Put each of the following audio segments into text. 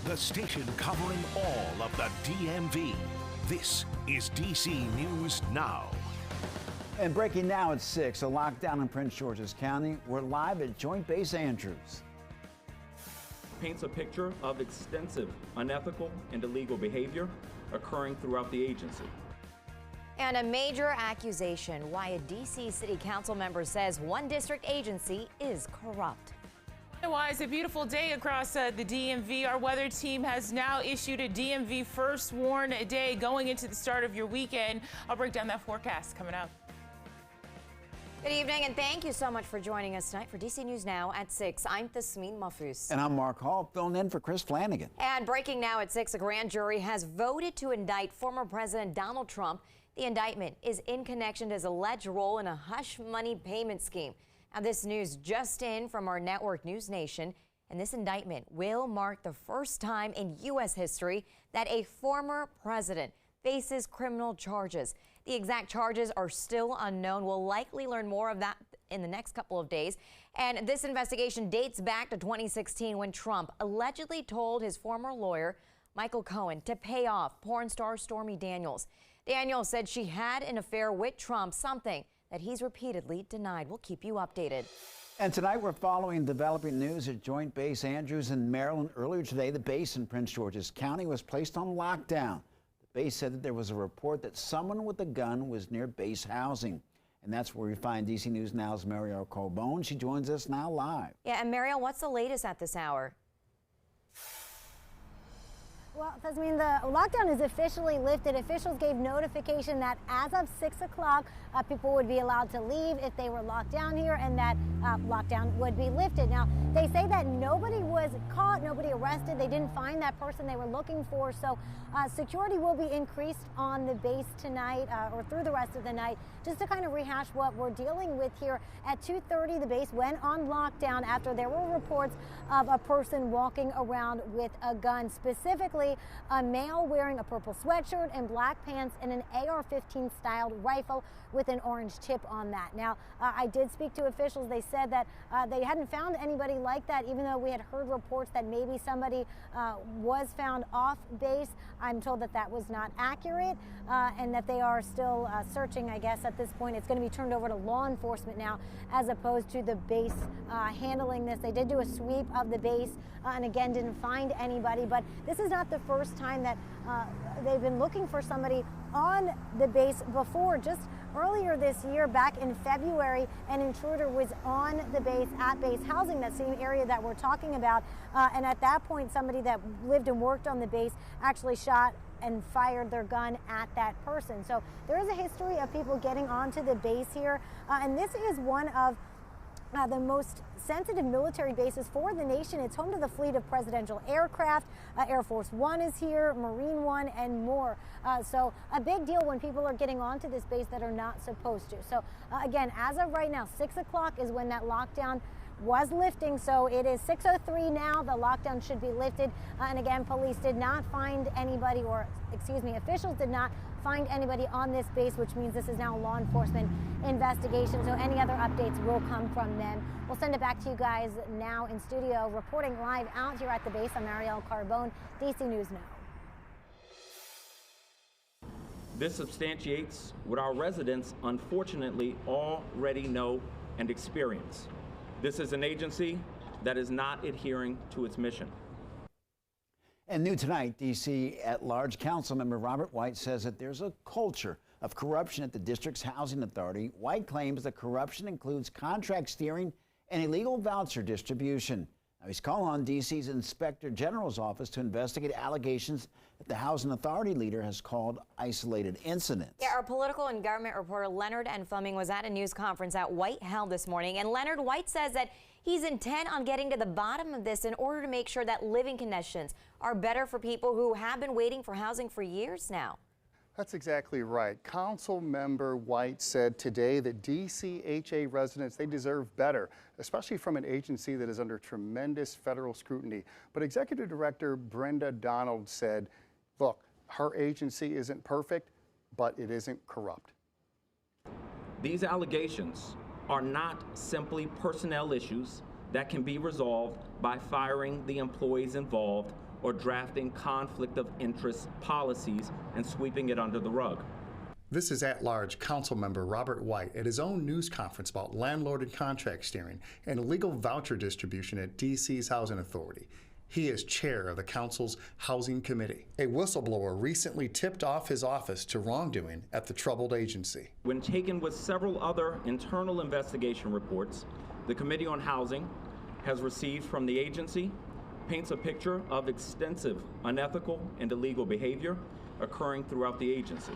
the station covering all of the DMV. This is DC News Now. And breaking now at 6, a lockdown in Prince George's County. We're live at Joint Base Andrews. Paints a picture of extensive unethical and illegal behavior occurring throughout the agency. And a major accusation why a D.C. City Council member says one district agency is corrupt. Otherwise, a beautiful day across the DMV. Our weather team has now issued a DMV first warn day going into the start of your weekend. I'll break down that forecast coming up. Good evening, and thank you so much for joining us tonight for DC News Now at 6. I'm Tasmin Mahfouz. And I'm Mark Hall, filling in for Chris Flanagan. And breaking now at 6, a grand jury has voted to indict former President Donald Trump. The indictment is in connection to his alleged role in a hush money payment scheme. Now, this news just in from our network News Nation, and this indictment will mark the first time in U.S. history that a former president faces criminal charges. The exact charges are still unknown. We'll likely learn more of that in the next couple of days. And this investigation dates back to 2016 when Trump allegedly told his former lawyer, Michael Cohen, to pay off porn star Stormy Daniels. Daniels said she had an affair with Trump, something that he's repeatedly denied. We'll keep you updated. And tonight we're following developing news at Joint Base Andrews in Maryland. Earlier today, the base in Prince George's County was placed on lockdown. The base said that there was a report that someone with a gun was near base housing. And that's where we find DC News Now's Mariel Carbone. She joins us now live. Yeah, and Mariel, what's the latest at this hour? Well, Tasmin, the lockdown is officially lifted. Officials gave notification that as of 6 o'clock, people would be allowed to leave if they were locked down here, and that lockdown would be lifted. Now, they say that nobody was caught, nobody arrested. They didn't find that person they were looking for. So security will be increased on the base tonight or through the rest of the night. Just to kind of rehash what we're dealing with here, at 2:30, the base went on lockdown after there were reports of a person walking around with a gun, specifically a male wearing a purple sweatshirt and black pants and an AR-15 styled rifle with an orange tip on that. Now, I did speak to officials. They said that they hadn't found anybody like that, even though we had heard reports that maybe somebody was found off base. I'm told that that was not accurate and that they are still searching, I guess, at this point. It's going to be turned over to law enforcement now as opposed to the base handling this. They did do a sweep of the base and again didn't find anybody, but this is not the first time that they've been looking for somebody on the base before. Just earlier this year, back in February, an intruder was on the base at base housing, that same area that we're talking about. And at that point, somebody that lived and worked on the base actually shot and fired their gun at that person. So there is a history of people getting onto the base here. And this is one of the most sensitive military bases for the nation. It's home to the fleet of presidential aircraft. Air Force One is here, Marine One, and more. So a big deal when people are getting onto this base that are not supposed to. So again, as of right now, 6 o'clock is when that lockdown was lifting. So it is 6:03 now. The lockdown should be lifted. And again, police did not find anybody, or excuse me, officials did not find anybody on this base, which means this is now a law enforcement investigation. So any other updates will come from them. We'll send it back to you guys now in studio. Reporting live out here at the base, I'm Mariel Carbone, DC News Now. This substantiates what our residents unfortunately already know and experience. This is an agency that is not adhering to its mission. And new tonight, D.C. at-large Councilmember Robert White says that there's a culture of corruption at the district's housing authority. White claims that corruption includes contract steering and illegal voucher distribution. Now, he's calling on D.C.'s Inspector General's office to investigate allegations that the housing authority leader has called isolated incidents. Yeah, our political and government reporter Leonard N. Fleming was at a news conference at White held this morning, and Leonard White says that he's intent on getting to the bottom of this in order to make sure that living conditions are better for people who have been waiting for housing for years now. That's exactly right. Council member White said today that DCHA residents, they deserve better, especially from an agency that is under tremendous federal scrutiny. But Executive Director Brenda Donald said, look, her agency isn't perfect, but it isn't corrupt. These allegations are not simply personnel issues that can be resolved by firing the employees involved or drafting conflict of interest policies and sweeping it under the rug. This is at-large Councilmember Robert White at his own news conference about landlord and contract steering and illegal voucher distribution at D.C.'s Housing Authority. He is chair of the council's Housing Committee. A whistleblower recently tipped off his office to wrongdoing at the troubled agency. When taken with several other internal investigation reports, the Committee on Housing has received from the agency paints a picture of extensive unethical and illegal behavior occurring throughout the agency.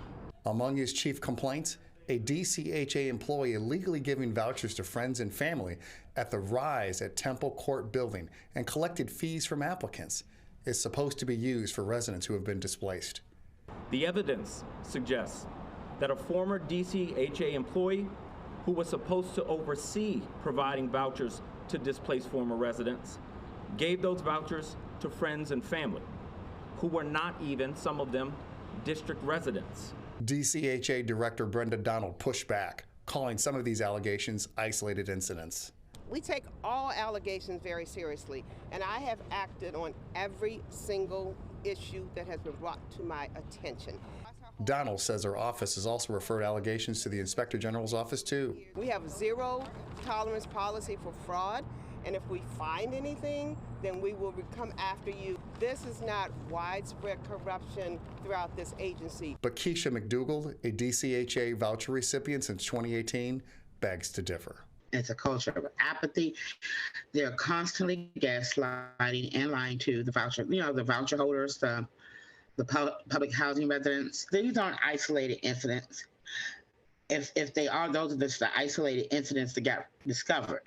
Among his chief complaints, a DCHA employee illegally giving vouchers to friends and family at the Rise at Temple Court building and collected fees from applicants is supposed to be used for residents who have been displaced. The evidence suggests that a former DCHA employee who was supposed to oversee providing vouchers to displaced former residents gave those vouchers to friends and family who were not even, some of them, district residents. DCHA Director Brenda Donald pushed back, calling some of these allegations isolated incidents. We take all allegations very seriously, and I have acted on every single issue that has been brought to my attention. Donald says her office has also referred allegations to the Inspector General's office, too. We have zero tolerance policy for fraud, and if we find anything, then we will come after you. This is not widespread corruption throughout this agency. But Keisha McDougall, a DCHA voucher recipient since 2018, begs to differ. It's a culture of apathy. They're constantly gaslighting and lying to the voucher, the voucher holders, the public housing residents. These aren't isolated incidents. If they are, those are just the isolated incidents that got discovered.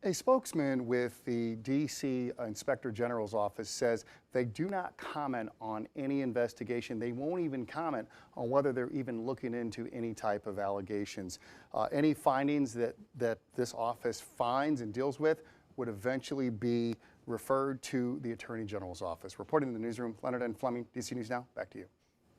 A spokesman with the D.C. Inspector General's office says they do not comment on any investigation. They won't even comment on whether they're even looking into any type of allegations. Any findings that this office finds and deals with would eventually be referred to the Attorney General's office. Reporting in the newsroom, Leonard and Fleming, DC News Now, back to you.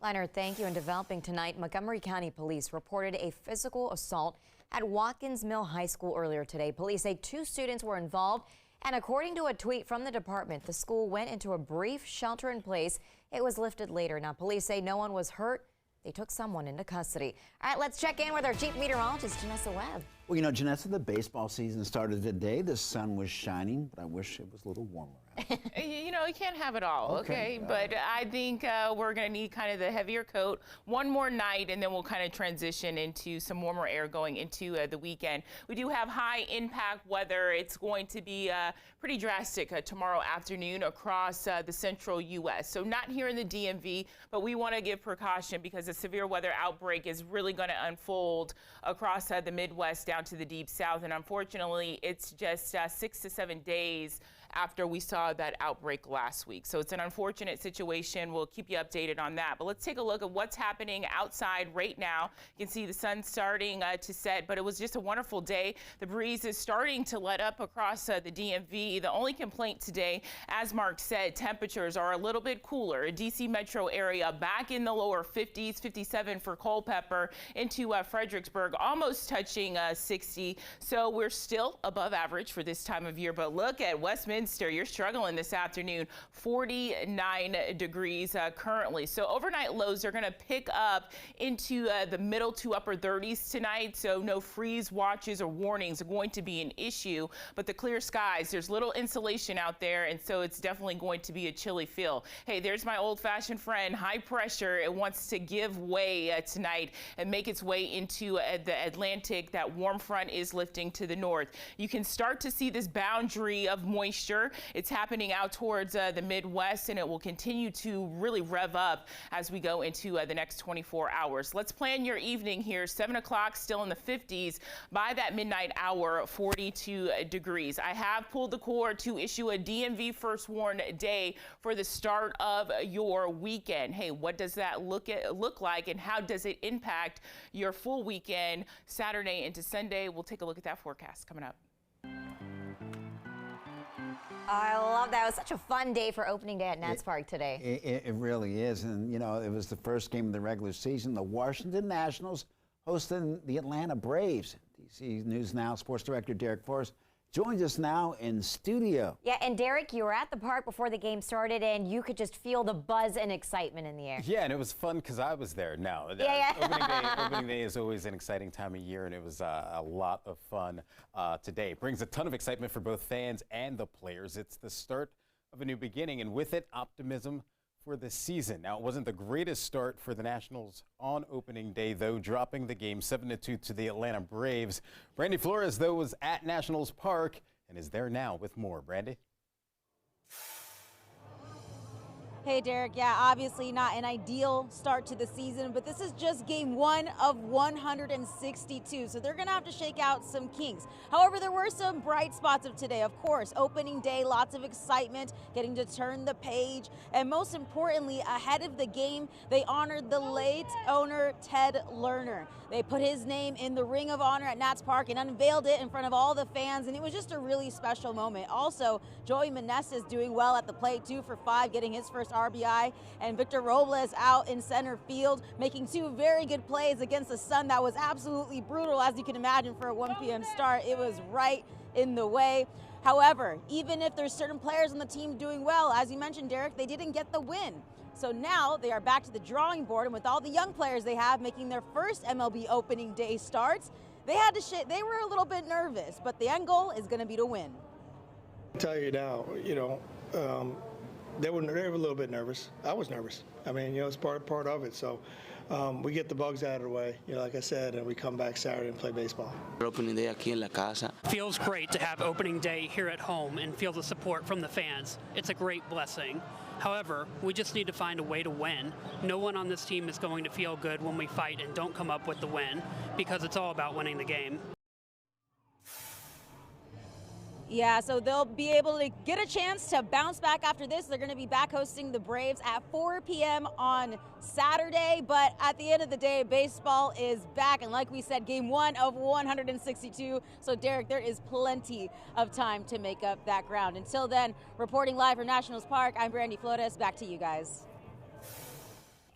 Leonard, thank you. And developing tonight, Montgomery County Police reported a physical assault at Watkins Mill High School earlier today. Police say 2 students were involved, and according to a tweet from the department, the school went into a brief shelter-in-place. It was lifted later. Now, police say no one was hurt. They took someone into custody. All right, let's check in with our chief meteorologist, Janessa Webb. Well, Janessa, the baseball season started today. The sun was shining, but I wish it was a little warmer out. You can't have it all, okay? But I think we're going to need kind of the heavier coat one more night, and then we'll kind of transition into some warmer air going into the weekend. We do have high impact weather. It's going to be pretty drastic tomorrow afternoon across the central U.S. So not here in the DMV, but we want to give precaution because a severe weather outbreak is really going to unfold across the Midwest down to the deep south. And unfortunately, it's just 6 to 7 days after we saw that outbreak last week. So it's an unfortunate situation. We'll keep you updated on that. But let's take a look at what's happening outside right now. You can see the sun starting to set, but it was just a wonderful day. The breeze is starting to let up across the DMV. The only complaint today, as Mark said, temperatures are a little bit cooler. DC metro area back in the lower 50s, 57 for Culpeper, into Fredericksburg, almost touching 60. So we're still above average for this time of year. But look at Westminster. You're struggling this afternoon, 49 degrees currently. So overnight lows are going to pick up into the middle to upper 30s tonight. So no freeze watches or warnings are going to be an issue. But the clear skies, there's little insulation out there. And so it's definitely going to be a chilly feel. Hey, there's my old fashioned friend, high pressure. It wants to give way tonight and make its way into the Atlantic. That warm front is lifting to the north. You can start to see this boundary of moisture. It's happening out towards the Midwest, and it will continue to really rev up as we go into the next 24 hours. Let's plan your evening here. 7 o'clock, still in the 50s. By that midnight hour, 42 degrees. I have pulled the cord to issue a DMV first warn day for the start of your weekend. Hey, what does that look like, and how does it impact your full weekend, Saturday into Sunday? We'll take a look at that forecast coming up. I love that. It was such a fun day for opening day at Nats Park today. It really is. And, it was the first game of the regular season. The Washington Nationals hosting the Atlanta Braves. DC News Now sports director Derek Forrest joins us now in studio. Yeah, and Derek, you were at the park before the game started, and you could just feel the buzz and excitement in the air. Yeah, and it was fun because I was there. No, opening day is always an exciting time of year, and it was a lot of fun today. It brings a ton of excitement for both fans and the players. It's the start of a new beginning, and with it, optimism for the season. Now, it wasn't the greatest start for the Nationals on opening day, though, dropping the game 7-2 to the Atlanta Braves. Brandy Flores, though, was at Nationals Park and is there now with more. Brandy? Hey, Derek. Yeah, obviously not an ideal start to the season, but this is just game 1 of 162, so they're going to have to shake out some kinks. However, there were some bright spots of today. Of course, opening day, lots of excitement, getting to turn the page, and most importantly, ahead of the game, they honored the late owner, Ted Lerner. They put his name in the Ring of Honor at Nats Park and unveiled it in front of all the fans, and it was just a really special moment. Also, Joey Meneses doing well at the plate, 2 for 5, getting his first RBI, and Victor Robles out in center field, making 2 very good plays against the sun that was absolutely brutal, as you can imagine, for a 1 p.m. start. It was right in the way. However, even if there's certain players on the team doing well, as you mentioned, Derek, they didn't get the win. So now they are back to the drawing board, and with all the young players they have making their first MLB opening day starts, they had to they were a little bit nervous, but the end goal is going to be to win. I'll tell you now, they were a little bit nervous. I was nervous. I mean, it's part of it. So we get the bugs out of the way, like I said, and we come back Saturday and play baseball. Opening day aquí en la casa. Feels great to have opening day here at home and feel the support from the fans. It's a great blessing. However, we just need to find a way to win. No one on this team is going to feel good when we fight and don't come up with the win, because it's all about winning the game. Yeah, so they'll be able to get a chance to bounce back after this. They're going to be back hosting the Braves at 4 p.m. on Saturday. But at the end of the day, baseball is back. And like we said, game 1 of 162. So, Derek, there is plenty of time to make up that ground. Until then, reporting live from Nationals Park, I'm Brandy Flores. Back to you guys.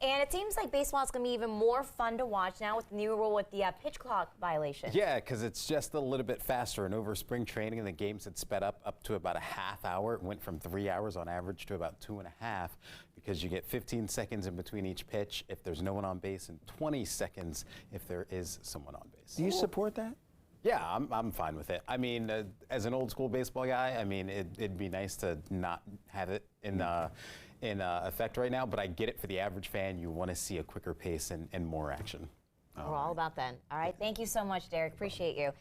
And it seems like baseball is going to be even more fun to watch now with the new rule with the pitch clock violation. Yeah, because it's just a little bit faster. And over spring training, the games had sped up to about a half hour. It went from 3 hours on average to about 2.5, because you get 15 seconds in between each pitch if there's no one on base and 20 seconds if there is someone on base. Do you support that? Yeah, I'm fine with it. I mean, as an old school baseball guy, I mean, it'd be nice to not have it in effect right now, but I get it for the average fan. You want to see a quicker pace and more action. We're all about that. All right, thank you so much, Derek. Appreciate you.